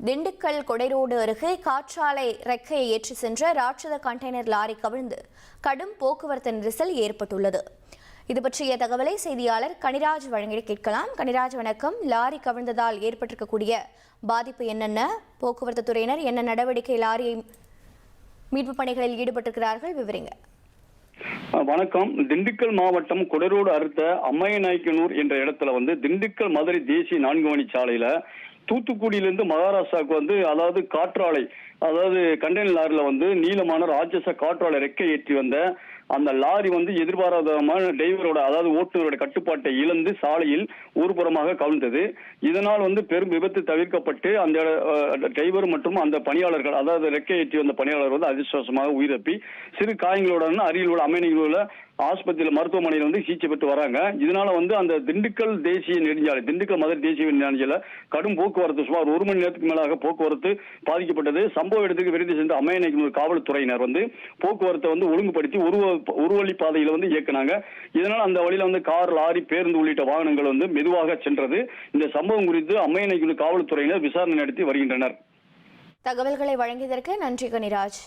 திண்டுக்கல் கொடைரோடு அருகே காற்றாலை ரெக்கையை ஏற்றி சென்ற ராட்சத கண்டெய்னர் லாரி கவிழ்ந்து கடும் போக்குவரத்து நெரிசல் ஏற்பட்டுள்ளது. இது பற்றிய தகவலை செய்தியாளர் கனிராஜ் வழங்கி கேட்கலாம். கனிராஜ் வணக்கம். லாரி கவிழ்ந்ததால் ஏற்பட்டிருக்கக்கூடிய பாதிப்பு என்னென்ன? போக்குவரத்து துறையினர் என்ன நடவடிக்கை லாரியை மீட்பு பணிகளில் ஈடுபட்டிருக்கிறார்கள், விவரிங்க. வணக்கம். திண்டுக்கல் மாவட்டம் கொடைரோடு அடுத்த அம்மையநாயக்கனூர் என்ற இடத்துல திண்டுக்கல் மதுரை தேசிய 4 வழிச்சாலையில தூத்துக்குடியிலிருந்து மகாராஷ்டிராவுக்கு அதாவது காற்றாலை கண்டெய்னர் லாரில நீளமான ராட்சச காற்றாலை ரெக்கை ஏற்றி வந்த அந்த லாரி எதிர்பாராதமான டிரைவரோட அதாவது ஓட்டுநரோட கட்டுப்பாட்டை இழந்து சாலையில் ஒருபுறமாக கவிழ்ந்தது. இதனால் பெரும் விபத்து தவிர்க்கப்பட்டு அந்த டிரைவர் மற்றும் அந்த பணியாளர்கள் அதாவது ரெக்கை ஏற்றி வந்த பணியாளர் அதிர்ஷ்டவசமாக உயிரிழப்பி சிறு காயங்களுடன் அருகில் உள்ள அமைதியில் ஆஸ்பத்திரியில் மருத்துவமனையில் சிகிச்சை பெற்று வராங்க. இதனால அந்த திண்டுக்கல் தேசிய நெடுஞ்சாலை திண்டுக்கல் மதுரை தேசிய நெடுஞ்சாலையில கடும் போக்குவரத்து சுமார் 1 மணி நேரத்துக்கு மேலாக போக்குவரத்து பாதிக்கப்பட்டது. சம்பவ இடத்துக்கு விரைந்து சென்ற அம்மையநாயக்கனூர் காவல்துறையினர் போக்குவரத்தை ஒழுங்குபடுத்தி ஒரு வழி பாதையில இயக்குனாங்க. இதனால் அந்த வழியில கார், லாரி, பேருந்து உள்ளிட்ட வாகனங்கள் மெதுவாக சென்றது. இந்த சம்பவம் குறித்து அம்மையநாயக்கனூர் காவல்துறையினர் விசாரணை நடத்தி வருகின்றனர். தகவல்களை வழங்கியதற்கு நன்றி கனிராஜ்.